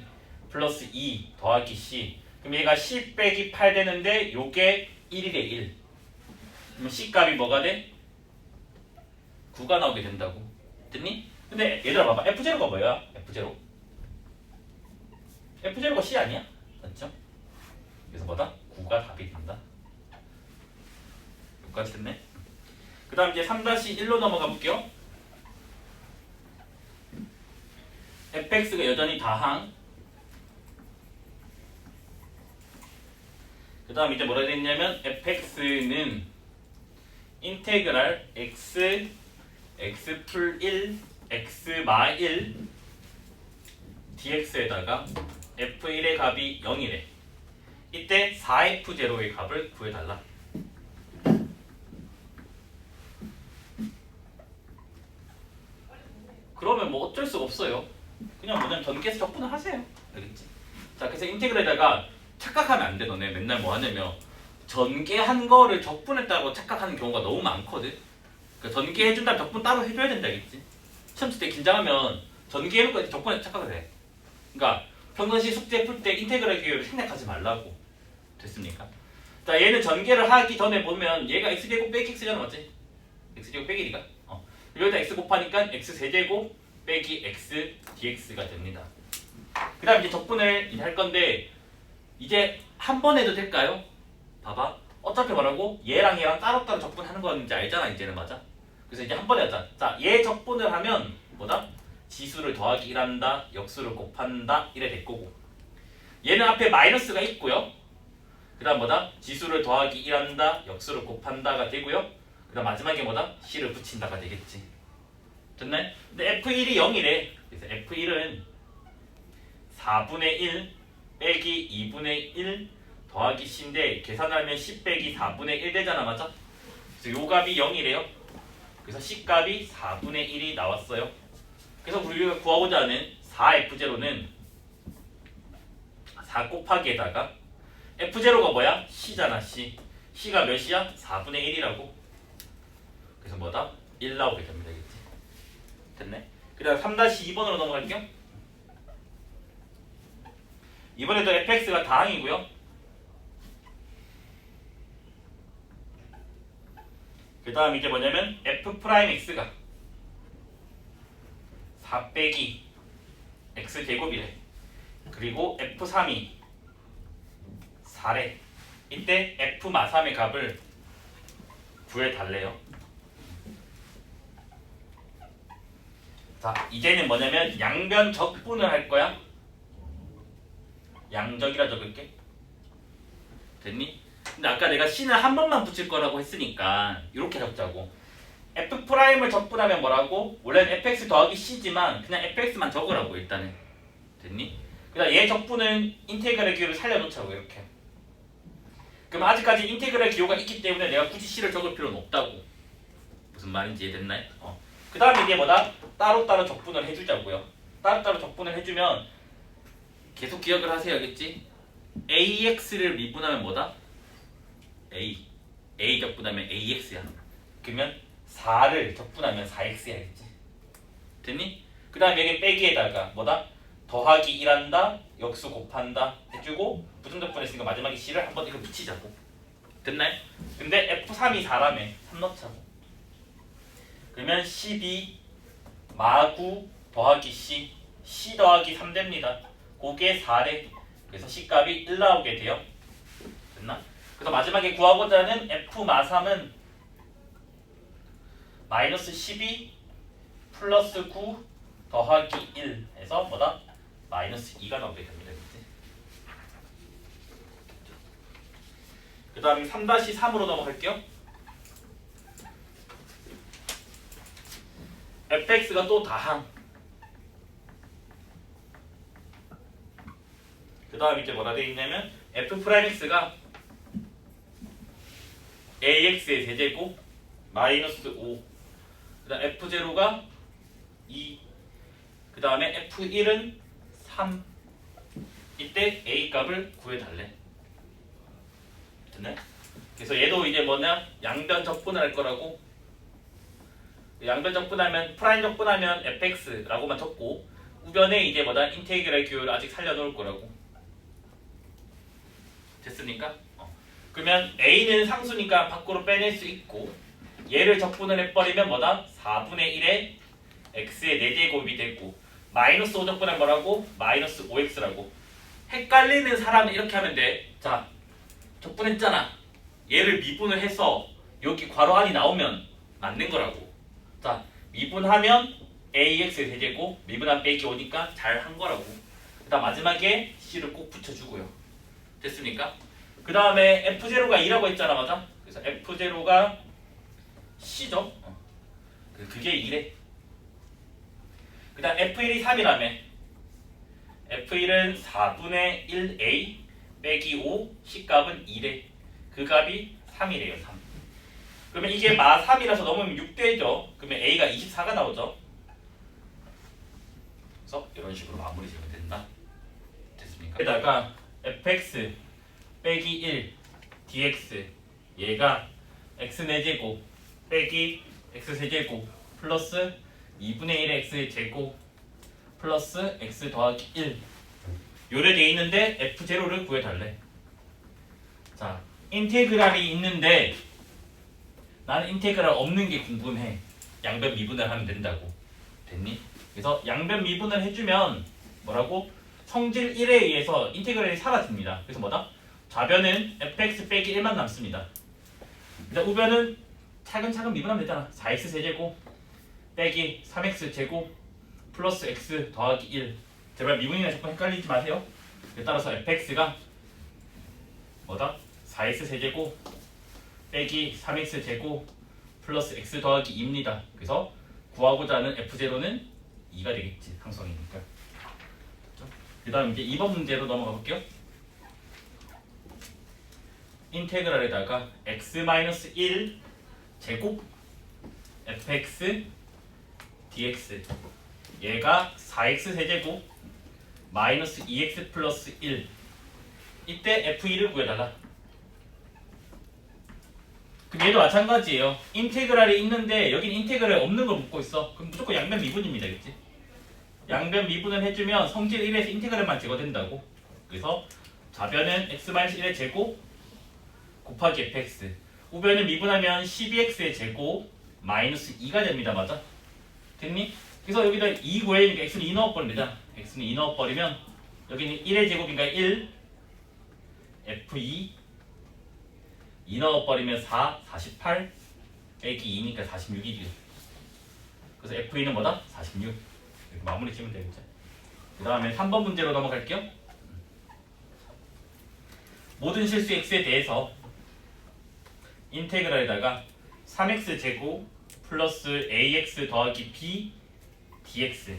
플러스 2 더하기 c 그럼 얘가 10 빼기 8 되는데 요게 1이 돼 1. 그러면 C 값이 뭐가 돼? 9가 나오게 된다고. 됐니? 근데 얘들아 봐봐. F0가 뭐야? F0. F0가 C 아니야? 맞죠? 그래서 뭐다? 9가 답이 된다. 여기까지 됐네. 그 다음 이제 3-1로 넘어가 볼게요. fx가 여전히 다항. 그 다음 이제 뭐라 되었냐면 fx는 인테그랄 x 풀 1 x 마 1 dx에다가 f1의 값이 0이래. 이때 4f0의 값을 구해달라. 그러면 뭐 어쩔 수가 없어요. 그냥 뭐냐면 전개해서 적분을 하세요. 알겠지? 자, 그래서 인테그랄에다가 착각하면 안 돼. 너네 맨날 뭐 하냐면 전개한 거를 적분했다고 착각하는 경우가 너무 많거든. 그러니까 전개해준다면 적분 따로 해줘야 된다. 알겠지? 시험 칠 때 긴장하면 전개해놓고 적분에 착각을 해. 그러니까 평상시 숙제 풀 때 인테그랄 기호를 생략하지 말라고. 됐습니까? 자, 얘는 전개를 하기 전에 보면 얘가 x제곱 빼기 x잖아. 맞지? x제곱 빼기 1이가. 여기다 x 곱하니까 x 세제곱 빼기 x dx가 됩니다. 그 다음 이제 적분을 할 건데 이제 한 번 해도 될까요? 봐봐. 어차피 뭐라고? 얘랑 얘랑 따로따로 적분하는 건지 알잖아. 이제는 맞아? 그래서 이제 한 번에 하자. 자, 얘 적분을 하면 뭐다? 지수를 더하기 1한다. 역수를 곱한다. 이래 될 거고. 얘는 앞에 마이너스가 있고요. 그 다음 뭐다? 지수를 더하기 1한다. 역수를 곱한다가 되고요. 그 다음 마지막에 뭐다? C를 붙인다가 되겠지. 됐나요? 근데 F1이 0이래. 그래서 F1은 4분의 1 빼기 2분의 1 더하기 C인데 계산하면 10 빼기 4분의 1 되잖아. 맞아? 그래서 요 값이 0이래요. 그래서 C 값이 4분의 1이 나왔어요. 그래서 우리가 구하고자 하는 4F0는 4 곱하기에다가 F0가 뭐야? C잖아. C. C가 몇이야? 4분의 1이라고. 그래서 뭐다? 1 나오게 됩니다. 그치? 됐네? 그 다음 3-2번으로 넘어갈게요. 이번에도 fx가 다항이고요. 그 다음 이제 뭐냐면 f'x가 4 빼기 x제곱이래. 그리고 f3이 4래. 이때 f마3의 값을 구해달래요. 자, 이제는 뭐냐면 양변 적분을 할 거야. 양적이라 적을게. 됐니? 근데 아까 내가 C는 한 번만 붙일 거라고 했으니까 이렇게 적자고. F'을 적분하면 뭐라고? 원래는 fx 더하기 C지만 그냥 fx만 적으라고 일단은. 됐니? 그다음 얘 적분은 인테그랄 기호를 살려놓자고 이렇게. 그럼 아직까지 인테그랄 기호가 있기 때문에 내가 굳이 C를 적을 필요는 없다고. 무슨 말인지 이해됐나요? 그 다음에 이게 뭐다? 따로따로 적분을 해주자고요. 따로따로 적분을 해주면 계속 기억을 하세요. 알겠지? AX를 미분하면 뭐다? A 적분하면 AX야. 그러면 4를 적분하면 4X야. 알겠지? 됐니? 그 다음에 여기 빼기에다가 뭐다? 더하기 1한다. 역수 곱한다. 해주고 부정 적분했으니까 마지막에 C를 한번 이거 붙이자고. 됐나요? 근데 F3이 4라며 3 넣자고. 그러면 12 마구 더하기 C, C 더하기 3 됩니다. 그게 4래. 그래서 C 값이 1 나오게 돼요. 됐나? 그래서 마지막에 구하고자 하는 F 마 3은 마이너스 12 플러스 9 더하기 1 해서 뭐다? 마이너스 2가 나오게 됩니다. 그 다음에 3-3으로 넘어갈게요. fx가 또 다항. 그 다음 이제 뭐라 되어 있냐면 f'x가 ax의 세제곱 마이너스 5. 그 다음 f0가 2. 그 다음에 f1은 3. 이때 a 값을 구해달래. 됐네? 그래서 얘도 이제 뭐냐? 양변 적분을 할 거라고. 양변 적분하면 프라임 적분하면 fx라고만 적고 우변에 이제 뭐다 인테그랄 기호를 아직 살려놓을 거라고. 됐습니까? 그러면 a는 상수니까 밖으로 빼낼 수 있고 얘를 적분을 해버리면 뭐다? 4분의 1의 x의 4제곱이 되고 마이너스 5 적분하면 뭐라고? 마이너스 5x라고. 헷갈리는 사람은 이렇게 하면 돼. 자, 적분했잖아. 얘를 미분을 해서 여기 괄호 안이 나오면 맞는 거라고. 자, 미분하면 ax의 세제곱, 미분하면 빼기 5니까 잘 한 거라고. 그 다음 마지막에 c를 꼭 붙여주고요. 됐습니까? 그 다음에 f0가 2라고 했잖아, 맞아? 그래서 f0가 c죠. 그게 2래. 그 다음 f1이 3이라며. f1은 4분의 1a 빼기 5, c값은 2래. 그 값이 3이래요. 3. 그러면 이게 마 3이라서 넘으면 6되죠. 그러면 a가 24가 나오죠. 그래서 이런 식으로 마무리 지으면 된다. 됐습니까? 여기다가 fx 빼기 1 dx 얘가 x 4제곱 빼기 x 세제곱 플러스 2분의 1의 x의 제곱 플러스 x 더하기 1 요래 돼 있는데 f0를 구해달래. 자, 인테그랄이 있는데 나는 인테그랄 없는 게 궁금해. 양변 미분을 하면 된다고. 됐니? 그래서 양변 미분을 해주면 뭐라고? 성질 1에 의해서 인테그랄이 사라집니다. 그래서 뭐다? 좌변은 fx 빼기 1만 남습니다. 이제 우변은 차근차근 미분하면 되잖아. 4x 세제곱 빼기 3x 제곱 플러스 x 더하기 1. 제발 미분이나 자꾸 헷갈리지 마세요. 따라서 fx가 뭐다? 4x 세제곱 빼기 3x 제곱 플러스 x 더하기 2입니다. 그래서 구하고자 하는 f0는 2가 되겠지. 항성이니까. 그 다음 이제 2번 문제로 넘어가 볼게요. 인테그랄에다가 x-1 제곱 fx dx 얘가 4x 세제곱 마이너스 2x 플러스 1 이때 f2를 구해달라. 그럼 얘도 마찬가지예요. 인테그랄이 있는데 여긴 인테그랄 없는 걸 묻고 있어. 그럼 무조건 양변 미분입니다. 그치? 양변 미분을 해주면 성질 1에서 인테그랄만 제거된다고. 그래서 좌변은 x-1의 제곱 곱하기 fx 우변은 미분하면 12x의 제곱 마이너스 2가 됩니다. 맞아? 됐니? 그래서 여기다 2 구해니까 x는 2 넣어버리면 되잖아. x는 2 넣어버리면 여기는 1의 제곱인가 1 f2 2 넣어버리면 4 48 빼기 2니까 46이지. 그래서 f2는 뭐다? 46. 이렇게 마무리 지으면 되겠죠. 그 다음에 3번 문제로 넘어갈게요. 모든 실수 x에 대해서 인테그랄에다가 3x 제곱 플러스 ax 더하기 b dx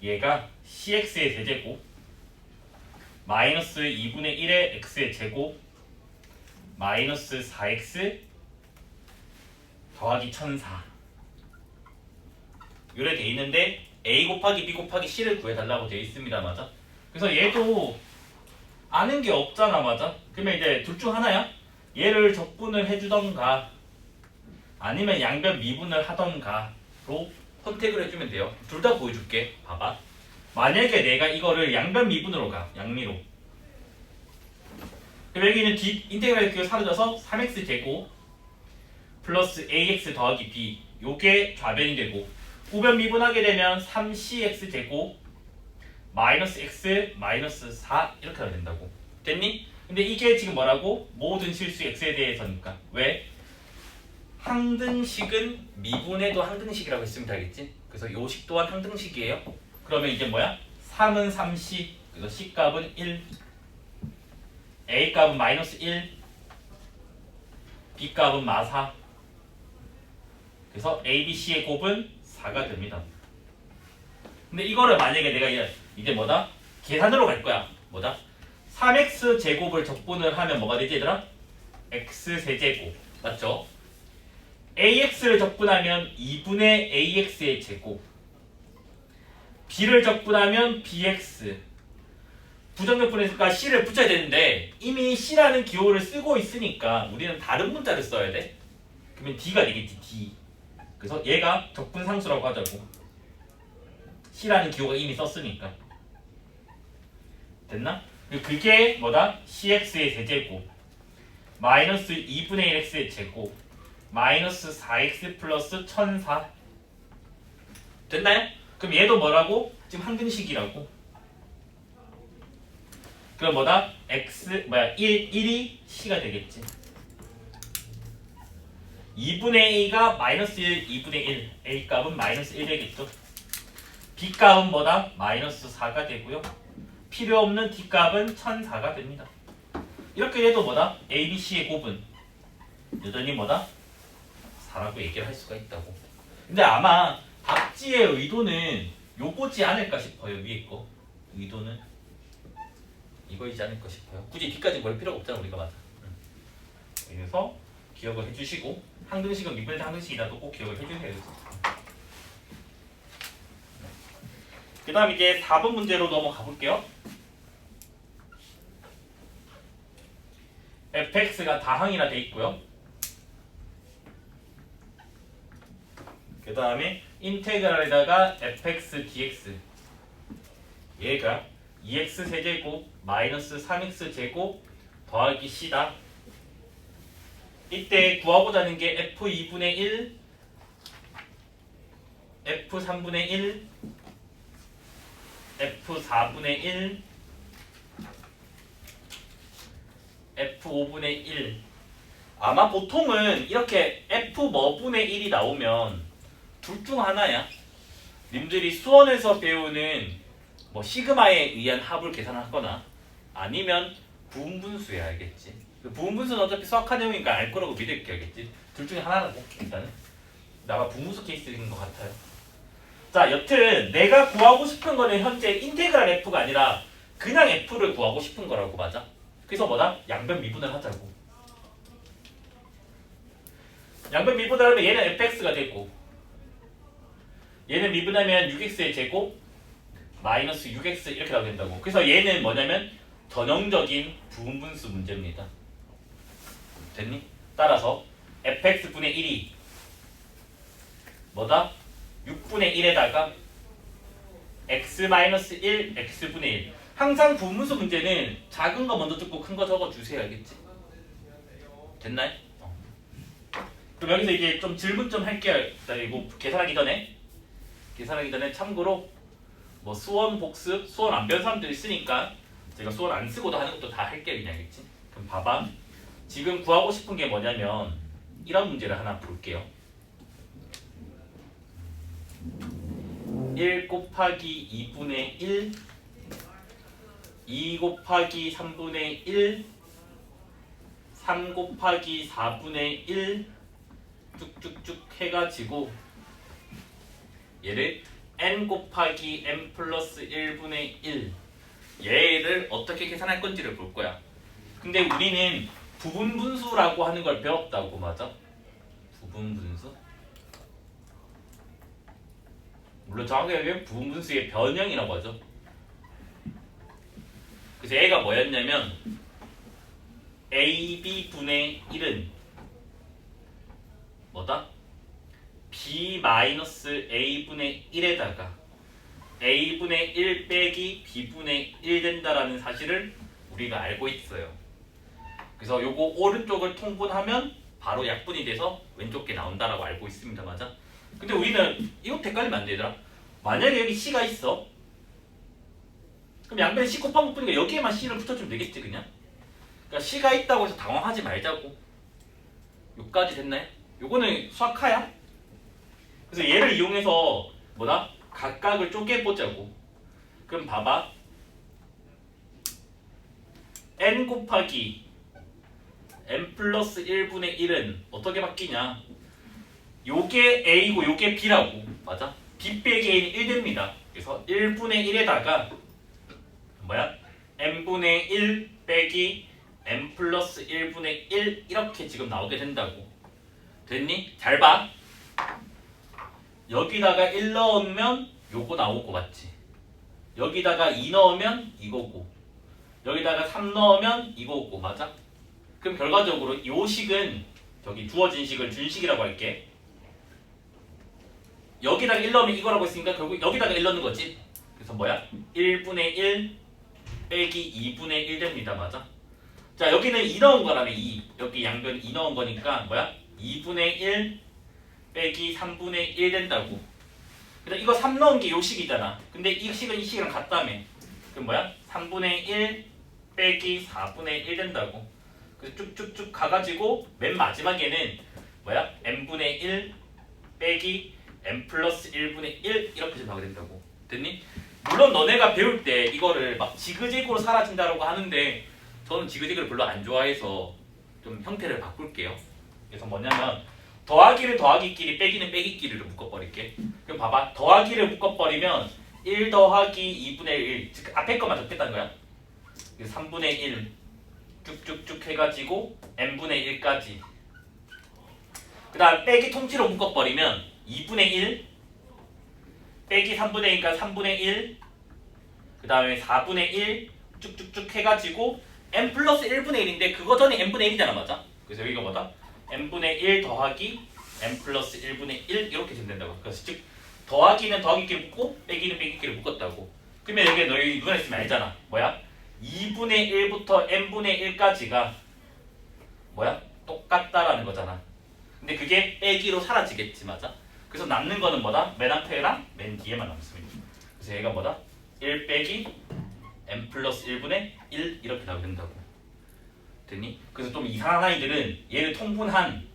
얘가 cx의 세제곱 마이너스 2분의 1의 x의 제곱 마이너스 4x 더하기 1004 요래 돼 있는데 a 곱하기 b 곱하기 c를 구해달라고 돼 있습니다. 맞아? 그래서 얘도 아는 게 없잖아. 맞아? 그러면 이제 둘 중 하나야. 얘를 적분을 해주던가 아니면 양변 미분을 하던가로 선택을 해주면 돼요. 둘 다 보여줄게. 봐봐. 만약에 내가 이거를 양변 미분으로 가. 양리로. 그럼 여기는 인테그랄 그 사라져서 3x 제곱 플러스 ax 더하기 b 요게 좌변이 되고 우변 미분하게 되면 3cx 제곱 마이너스 x 마이너스 4 이렇게 하면 된다고. 됐니? 근데 이게 지금 뭐라고? 모든 실수 x에 대해서니까. 왜? 항등식은 미분해도 항등식이라고 했으면 되겠지? 그래서 요 식 또한 항등식이에요. 그러면 이제 뭐야? 3은 3c 그래서 c값은 1 a값은 마이너스 1 b값은 마4 그래서 a, b, c의 곱은 4가 됩니다. 근데 이거를 만약에 내가 이제 뭐다? 계산으로 갈 거야. 뭐다? 3x 제곱을 적분을 하면 뭐가 되지 얘들아? x 세제곱 맞죠? ax를 적분하면 2분의 ax의 제곱 b를 적분하면 bx 부정적분했으니까 c를 붙여야 되는데 이미 c라는 기호를 쓰고 있으니까 우리는 다른 문자를 써야 돼. 그러면 d가 되겠지. d. 그래서 얘가 적분상수라고 하자고. c라는 기호가 이미 썼으니까. 됐나? 그게 뭐다? cx의 세제곱 마이너스 2분의 1x의 제곱 마이너스 4x 플러스 1004 됐나요? 그럼 얘도 뭐라고? 지금 항등식이라고. 그럼 뭐다? x 1이 c가 되겠지. 2분의 a가 마이너스 1, 2분의 1 a 값은 마이너스 1 되겠죠. b 값은 뭐다? 마이너스 4가 되고요. 필요 없는 d 값은 1004가 됩니다. 이렇게 돼도 뭐다? a, b, c의 곱은 여전히 뭐다? 4라고 얘기를 할 수가 있다고. 근데 아마 답지의 의도는 요거지 않을까 싶어요. 위에 거 의도는 이거이지 않을까 싶어요. 굳이 D까지 볼 필요가 없잖아 우리가. 맞아. 그래서 기억을 해주시고 항등식은 미분의 항등식이라도 꼭 기억을 해주세요. 그 다음 이제 4번 문제로 넘어가 볼게요. fx가 다항이라 돼 있고요. 그 다음에 인테그랄에다가 fx dx 얘가 2x 세제곱 마이너스 3x 제곱 더하기 c다. 이때 구하고자 하는 게 f2분의 1 f3분의 1 f4분의 1 f5분의 1 아마 보통은 이렇게 f 뭐분의 1이 나오면 둘 중 하나야. 님들이 수원에서 배우는 뭐 시그마에 의한 합을 계산하거나 아니면 부분분수야. 알겠지? 부분분수는 어차피 수학한 내용이니까 알 거라고 믿을게. 알겠지? 둘 중에 하나라고. 일단은 나가 부분수 케이스인 것 같아요. 자, 여튼 내가 구하고 싶은 거는 현재 인테그랄 f가 아니라 그냥 f를 구하고 싶은 거라고. 맞아? 그래서 뭐다? 양변 미분을 하자고. 양변 미분을 하면 얘는 fx가 되고 얘는 미분하면 6x의 제곱 마이너스 6x 이렇게 나오게 된다고. 그래서 얘는 뭐냐면 전형적인 부분분수 문제입니다. 됐니? 따라서 fx분의 1이 뭐다? 6분의 1에다가 x-1 x분의 1. 항상 부분분수 문제는 작은 거 먼저 듣고 큰 거 적어 주세요. 알겠지? 됐나요? 그럼 여기서 이제 좀 질문 좀 할게요. 이거 계산하기 전에 참고로 뭐 수원 복습, 수원 안 배운 사람들이 있으니까 제가 수원 안 쓰고도 하는 것도 다 할게요. 그냥. 알겠지? 그럼 봐봐. 지금 구하고 싶은 게 뭐냐면 이런 문제를 하나 볼게요. 1 곱하기 2분의 1 2 곱하기 3분의 1 3 곱하기 4분의 1 쭉쭉쭉 해가지고 얘를 n 곱하기 n 플러스 1분의 1 얘를 어떻게 계산할 건지를 볼 거야. 근데 우리는 부분분수라고 하는 걸 배웠다고. 맞아? 부분분수? 물론 정확하게 얘기하면 부분분수의 변형이라고 하죠. 그래서 얘가 뭐였냐면 AB분의 1은 뭐다? B-A분의 1에다가 A분의 1 빼기 B분의 1 된다라는 사실을 우리가 알고 있어요. 그래서 요거 오른쪽을 통분하면 바로 약분이 돼서 왼쪽 게 나온다라고 알고 있습니다. 맞아? 근데 우리는 이것도 헷갈리면 안 되더라. 만약에 여기 C가 있어. 그럼 양변에 C 곱한 것 뿐이니까 여기에만 C를 붙여주면 되겠지 그냥. 그러니까 C가 있다고 해서 당황하지 말자고. 요까지 됐나요? 요거는 수학하야. 그래서 얘를 이용해서 뭐다? 각각을 쪼개보자고. 그럼 봐봐. n 곱하기 n 플러스 1분의 1은 어떻게 바뀌냐? 요게 a고 요게 b라고. 맞아? b 빼기 a는 1 됩니다. 그래서 1분의 1에다가 뭐야? n분의 1 빼기 n 플러스 1분의 1 이렇게 지금 나오게 된다고. 됐니? 잘 봐. 여기다가 1 넣으면 요거 나오고. 맞지? 여기다가 2 넣으면 이거고 여기다가 3 넣으면 이거고. 맞아? 그럼 결과적으로 요 식은 저기 주어진 식을 준식이라고 할게. 여기다가 1 넣으면 이거라고 했으니까 결국 여기다가 1 넣는 거지. 그래서 뭐야? 1분의 1 빼기 2분의 1 됩니다. 맞아? 자 여기는 2 넣은 거라며 2. 여기 양변 2 넣은 거니까 뭐야? 2분의 1 빼기 3분의 1 된다고. 그래서 이거 3 넣은 게 요 식이잖아. 근데 이 식은 이 식이랑 같다며. 그럼 뭐야? 3분의 1 빼기 4분의 1 된다고. 그래서 쭉쭉쭉 가가지고 맨 마지막에는 뭐야? n분의 1 빼기 n 플러스 1분의 1 이렇게 생각하게 된다고. 됐니? 물론 너네가 배울 때 이거를 막 지그재그로 사라진다라고 하는데 저는 지그재그를 별로 안 좋아해서 좀 형태를 바꿀게요. 그래서 뭐냐면 더하기를 더하기끼리 빼기는 빼기끼리로 묶어버릴게. 그럼 봐봐. 더하기를 묶어버리면 1 더하기 2분의 1 즉 앞에 것만 적겠다는 거야. 3분의 1 쭉쭉쭉 해가지고 n분의 1까지. 그 다음 빼기 통째로 묶어버리면 2분의 1 빼기 3분의 1이니까 3분의 1 그 다음에 4분의 1 쭉쭉쭉 해가지고 n 플러스 1분의 1인데 그거 전에 n분의 1이잖아. 맞아? 그래서 여기가 뭐다? n분의 1 더하기 n 플러스 1분의 1 이렇게 된다고. 그래서 즉 더하기는 더하기끼리 묶고 빼기는 빼기끼리 묶었다고. 그러면 여기 너희 눈에 있으면 알잖아. 뭐야? 2분의 1부터 n분의 1까지가 뭐야? 똑같다라는 거잖아. 근데 그게 빼기로 사라지겠지. 맞아? 그래서 남는 거는 뭐다? 맨 앞에랑 맨 뒤에만 남습니다. 그래서 얘가 뭐다? 1 빼기 n 플러스 1분의 1 이렇게 나오게 된다고. 됐니? 그래서 좀 이상한 아이들은 얘를 통분한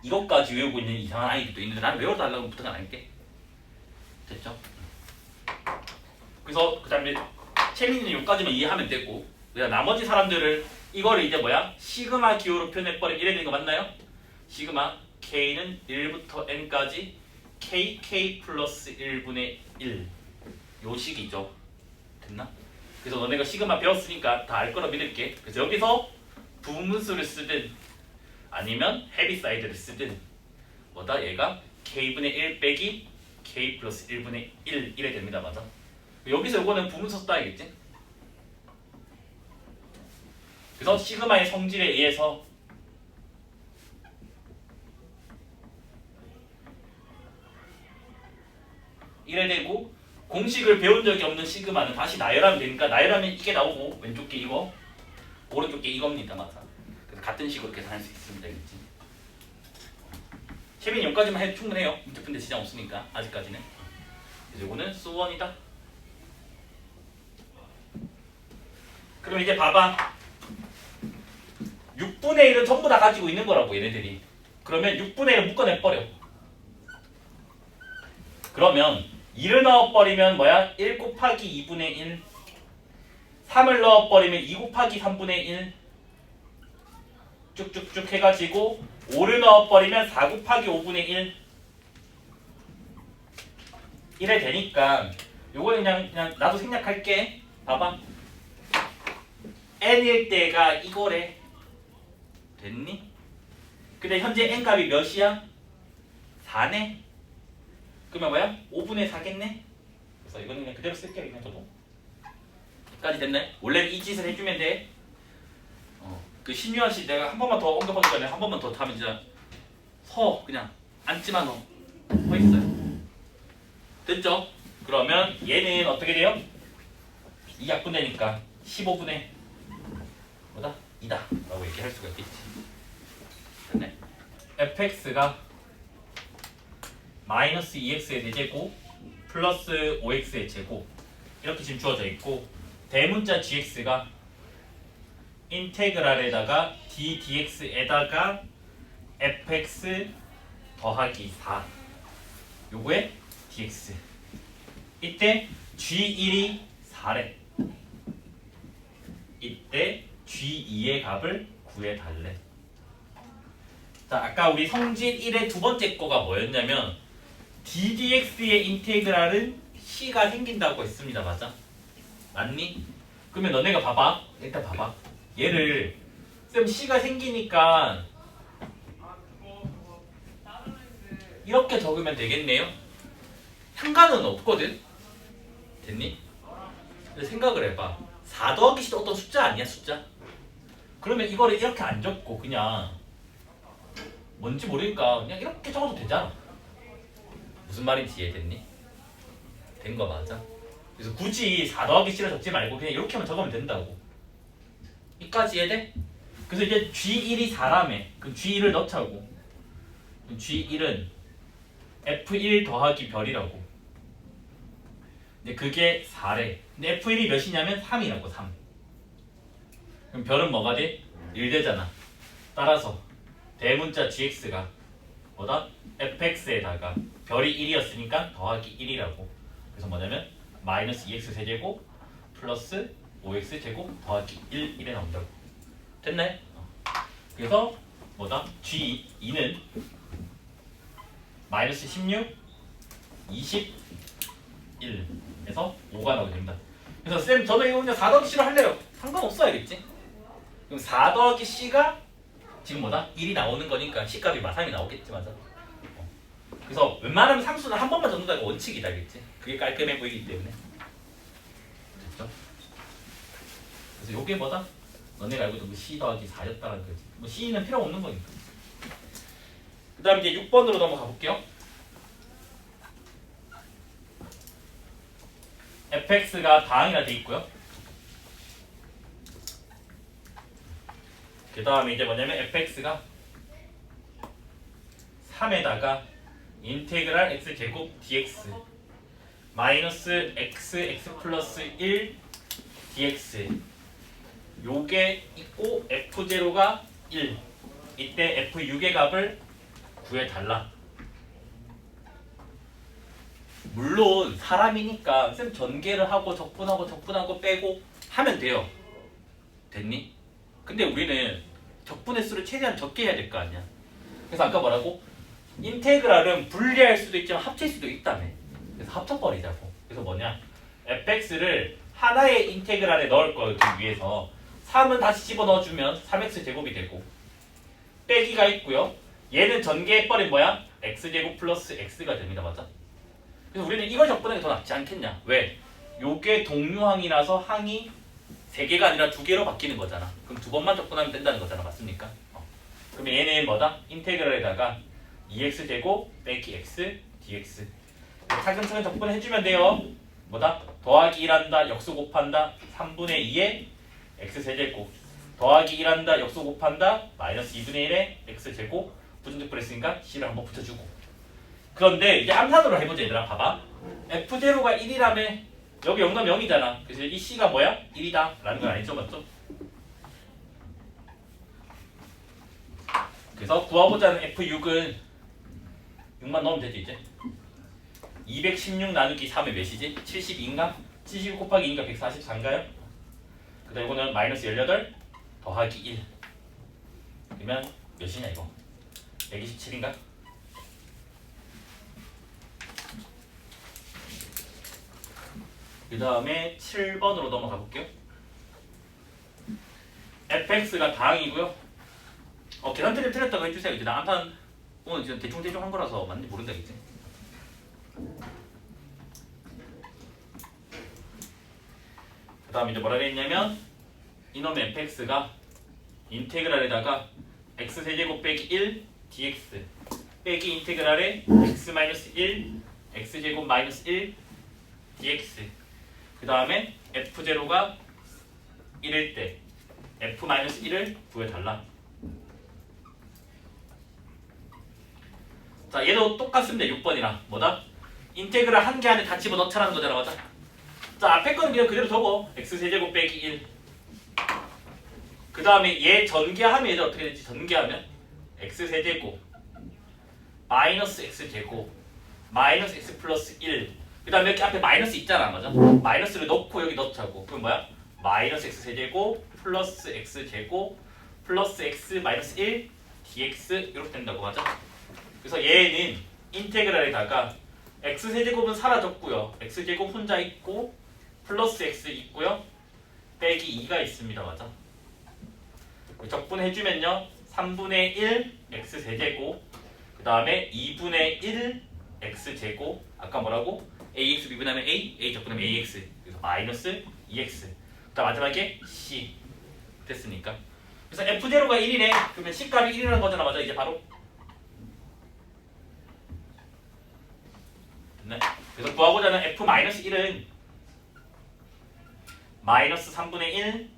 이것까지 외우고 있는 이상한 아이들도 있는데 나는 외워달라고 부탁 안 할게. 됐죠? 그래서 그 다음에 채민이는 여기까지만 이해하면 되고 내가 나머지 사람들을 이거를 이제 뭐야? 시그마 기호로 표현해버리면 이래 되는 거 맞나요? 시그마 k는 1부터 n까지 kk 플러스 1분의 1 요 식이죠. 됐나? 그래서 너네가 시그마 배웠으니까 다 알 거라 믿을게. 그래서 여기서 부분수를 쓰든 아니면 헤비사이드를 쓰든 뭐다? 얘가 k분의 1 빼기 k 플러스 1분의 1 이래 됩니다. 맞아? 여기서 이거는 부분수 써야겠지? 그래서 시그마의 성질에 의해서 이래 되고 공식을 배운 적이 없는 시그마는 다시 나열하면 되니까 나열하면 이게 나오고 왼쪽 게 이거 오른쪽 게 이겁니다. 맞아. 그래서 같은 식으로 계산할 수 있습니다. 알겠지? 채빈이 여기까지만 해도 충분해요. 문제 푼데 지장 없으니까 아직까지는. 그래서 이거는 수원이다. 그럼 이제 봐봐. 6분의 1은 전부 다 가지고 있는 거라고 얘네들이. 그러면 6분의 1을 묶어내버려. 그러면 2를 넣어버리면 뭐야? 1 곱하기 2분의 1 3을 넣어버리면 2 곱하기 3분의 1 쭉쭉쭉 해가지고 5를 넣어버리면 4 곱하기 5분의 1 이래 되니까 요거는 그냥 나도 생략할게. 봐봐. n일 때가 이거래. 됐니? 근데 현재 n 값이 몇이야? 4네? 그러면 뭐야? 5분의 4겠네? 그래서 이거는 그냥 그대로 쓸게요. 그냥 저도. 까지 됐네? 원래 이 짓을 해주면 돼. 그 신유한 씨 내가 한 번만 더 언급하기 전에 한 번만 더 하면 진짜 그냥 앉지마 너. 서 있어요. 됐죠? 그러면 얘는 어떻게 돼요? 2약분되니까 15분의 뭐다? 2다 라고 얘기할 수가 있겠지. 됐네? fx가 마이너스 2x의 대제곱 플러스 5x의 제곱 이렇게 지금 주어져 있고 대문자 gx가 인테그랄에다가 d dx에다가 fx 더하기 4 요거에 dx 이때 g1이 4래. 이때 g2의 값을 구해달래. 자, 아까 우리 성질 1의 두 번째 거가 뭐였냐면 d dx의 인테그랄은 c가 생긴다고 했습니다. 맞아? 맞니? 그러면 너네가 봐봐. 일단 봐봐. 얘를 쌤 c가 생기니까 이렇게 적으면 되겠네요. 상관은 없거든. 됐니? 근데 생각을 해봐. 4 더하기 c도 어떤 숫자 아니야? 숫자? 그러면 이거를 이렇게 안 적고 그냥 뭔지 모르니까 그냥 이렇게 적어도 되잖아. 무슨 말인지 이해됐니? 된 거 맞아? 그래서 굳이 4 더하기 C를 적지 말고 그냥 이렇게만 적으면 된다고. 이까지 이해돼? 그래서 이제 G1이 4라며. 그럼 G1을 넣자고. 그럼 G1은 F1 더하기 별이라고. 근데 그게 4래. 근데 F1이 몇이냐면 3이라고. 3. 그럼 별은 뭐가 돼? 1 되잖아. 따라서 대문자 GX가 뭐다? fx에다가 별이 1이었으니까 더하기 1이라고. 그래서 뭐냐면 마이너스 2x 세제곱 플러스 5x 제곱 더하기 1에 나온다고. 됐네? 그래서 뭐다? G2는 마이너스 16, 21에서 5가 나오게 됩니다. 그래서 쌤 저는 이거 그냥 4 더하기 C로 할래요. 상관없어야겠지? 그럼 4 더하기 C가 지금 뭐다? 1이 나오는 거니까 C값이 마3이 나오겠지, 맞아? 그래서 웬만하면 상수는 한 번만 적는다가 원칙이다, 알겠지? 그게 깔끔해 보이기 때문에. 됐죠? 그래서 요게 뭐다? 너네가 알고 있던 C 더하기 4였다는 거지. 뭐 C는 필요 없는 거니까. 그 다음 이제 6번으로 넘어가 볼게요. fx가 다항이라 돼 있고요. 그 다음에 이제 뭐냐면 fx가 3에다가 인테그랄 x제곱 dx 마이너스 x 플러스 1 dx 요게 있고 f0가 1 이때 f6의 값을 구해달라. 물론 사람이니까 쌤 전개를 하고 적분하고 빼고 하면 돼요. 됐니? 근데 우리는 적분의 수를 최대한 적게 해야 될 거 아니야. 그래서 아까 뭐라고? 인테그랄은 분리할 수도 있지만 합칠 수도 있다며. 그래서 합쳐버리자고. 그래서 뭐냐? fx를 하나의 인테그랄에 넣을 거기 위해서 3은 다시 집어넣어주면 3x 제곱이 되고 빼기가 있고요. 얘는 전개해버린 뭐야? x제곱 플러스 x가 됩니다. 맞아? 그래서 우리는 이걸 적분하는 게 더 낫지 않겠냐? 왜? 요게 동류항이라서 항이 3개가 아니라 2개로 바뀌는 거잖아. 그럼 2번만 적분하면 된다는 거잖아. 맞습니까? 그러면 얘는 뭐다? 인테그랄에다가 2x제곱 빼기 x dx 차근차근 적분을 해주면 돼요. 뭐다? 더하기 1한다. 역수 곱한다. 3분의 2에 x세제곱 더하기 1한다. 역수 곱한다. 마이너스 2분의 1에 x제곱 부정적분 했으니까 c를 한번 붙여주고. 그런데 이제 암산으로 해보자 얘들아. 봐봐. f0가 1이라며 여기 0가 0이잖아. 그래서 이 c가 뭐야? 1이다 라는 건 아니죠. 맞죠? 그래서 구하고자 하는 F6은 6만 넣으면 되지 이제. 216 나누기 3이 몇이지? 72인가? 70 곱하기 2인가 144인가요? 그 다음 이거는 마이너스 18 더하기 1 그러면 몇이냐 이거? 127인가? 그 다음에 7번으로 넘어가 볼게요. fx가 다항이고요. 계산 틀렸다고 해주세요. 이제 나 암산 오늘 지금 대충 한 거라서 맞는지 모른다 이제. 그 다음 이제 뭐라 그랬냐면 이놈의 fx가 인테그랄에다가 x세제곱 빼기 1 dx 빼기 인테그랄에 x-1 x제곱 마이너스 1 dx 그 다음에 f0가 1일 때 f-1을 구해달라. 자 얘도 똑같습니다. 6번이랑 뭐다? 인테그랄 한 개 안에 다 집어넣자라는 거잖아. 맞아? 자 앞에 거는 그냥 그대로 적어. x세제곱 빼기 1 그 다음에 얘 전개하면 얘들 어떻게 되지? 전개하면 x세제곱 마이너스 x제곱 마이너스 x 플러스 1 그 다음에 여기 앞에 마이너스 있잖아. 맞아? 마이너스를 넣고 여기 넣자고. 그럼 뭐야? 마이너스 x세제곱 플러스 x제곱 플러스 x 마이너스 1 dx 이렇게 된다고. 맞아? 그래서 얘는 인테그랄에다가 x세제곱은 사라졌고요. x제곱 혼자 있고 플러스 x 있고요. 빼기 2가 있습니다. 맞아? 적분해주면요. 3분의 1 x세제곱 그 다음에 2분의 1 x제곱 아까 뭐라고? ax 미분하면 a 적분하면 ax 그래서 마이너스 2x 그 다음 마지막에 c 됐으니까 그래서 f0가 1이네. 그러면 c값이 1이라는 거잖아. 맞아? 이제 바로 됐네. 그래서 구하고자 하는 f-1은 마이너스 3분의 1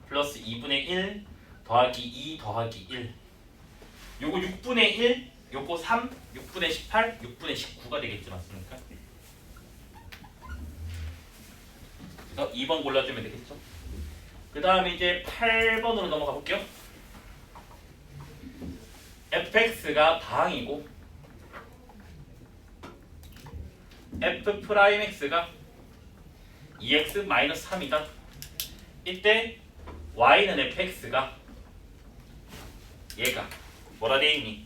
플러스 2분의 1 더하기 2 더하기 1. 요거 6분의 1, 요거 3, 6분의 18, 6분의 19가 되겠지 맞습니까? 그래서 2번 골라주면 되겠죠. 그 다음에 이제 8번으로 넘어가 볼게요. fx가 다항이고 f'x가 2x-3이다. 이때 y는 fx가 얘가 뭐라 되어있니?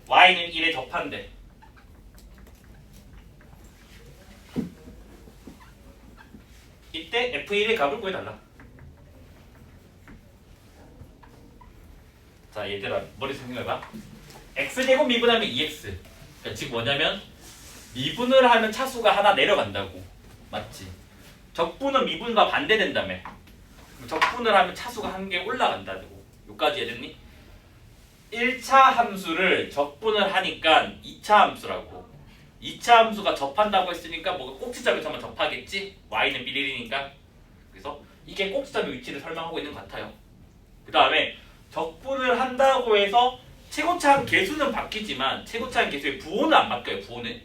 y는 1에 접한대. 이때 f1의 값을 구해달라. 자 얘들아 머리 생각해봐. x제곱 미분하면 2x. 그러니까 지금 뭐냐면 미분을 하면 차수가 하나 내려간다고. 맞지? 적분은 미분과 반대된다며. 적분을 하면 차수가 한 개 올라간다고. 여기까지 이해됐니? 1차 함수를 적분을 하니까 2차 함수라고. 2차 함수가 접한다고 했으니까 뭐가 꼭지점에서만 접하겠지? y는 비례니까. 그래서 이게 꼭지점의 위치를 설명하고 있는 것 같아요. 그 다음에 적분을 한다고 해서 최고차항 개수는 바뀌지만 최고차항 개수의 부호는 안 바뀌어요. 부호는.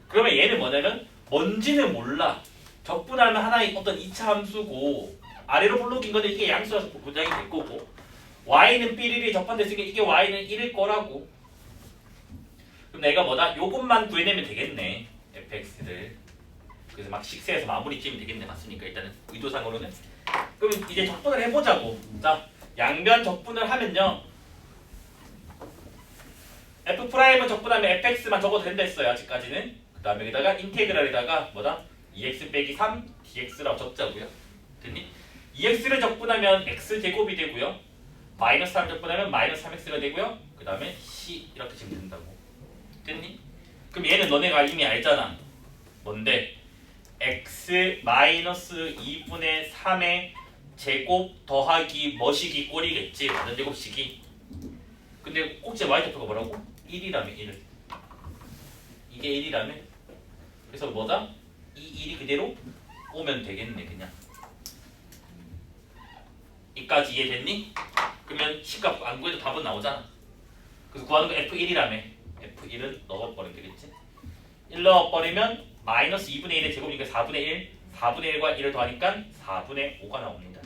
그러면 얘는 뭐냐면 뭔지는 몰라. 적분하면 하나의 어떤 2차 함수고 아래로 블록인 건데 이게 양수라서 보장이 될 거고 y는 삐리리 접한됐으니까 이게 y는 1일 거라고. 그럼 내가 뭐다? 요것만 구해내면 되겠네. fx를. 그래서 막 식세해서 마무리 지으면 되겠네. 맞습니까? 일단은 의도상으로는. 그럼 이제 적분을 해보자고. 자, 양변 적분을 하면요. f'은 적분하면 fx만 적어도 된다 했어요. 아직까지는. 그 다음에 여기다가 인테그랄에다가 뭐다? 2x 빼기 3 dx라고 적자고요. 됐니? 2x를 적분하면 x제곱이 되고요. 마이너스 3 적분하면 마이너스 3x가 되고요. 그 다음에 c 이렇게 지금 된다고. 됐니? 그럼 얘는 너네가 이미 알잖아. 뭔데? x 마이너스 2분의 3의 제곱 더하기 뭐식이 꼴이겠지. 완전 제곱식이. 근데 꼭지 y좌표가 뭐라고? 1이라며 1을. 이게 1이라며. 그래서 뭐다? 이 1이 그대로 오면 되겠네 그냥. 이까지 이해됐니? 그러면 C값 안 구해도 답은 나오잖아. 그래서 구하는 거 F1이라며. F1을 넣어버리면 되겠지. 1 넣어버리면 마이너스 2분의 1의 제곱이니까 4분의 1 4분의 1과 1을 더하니까 4분의 5가 나옵니다.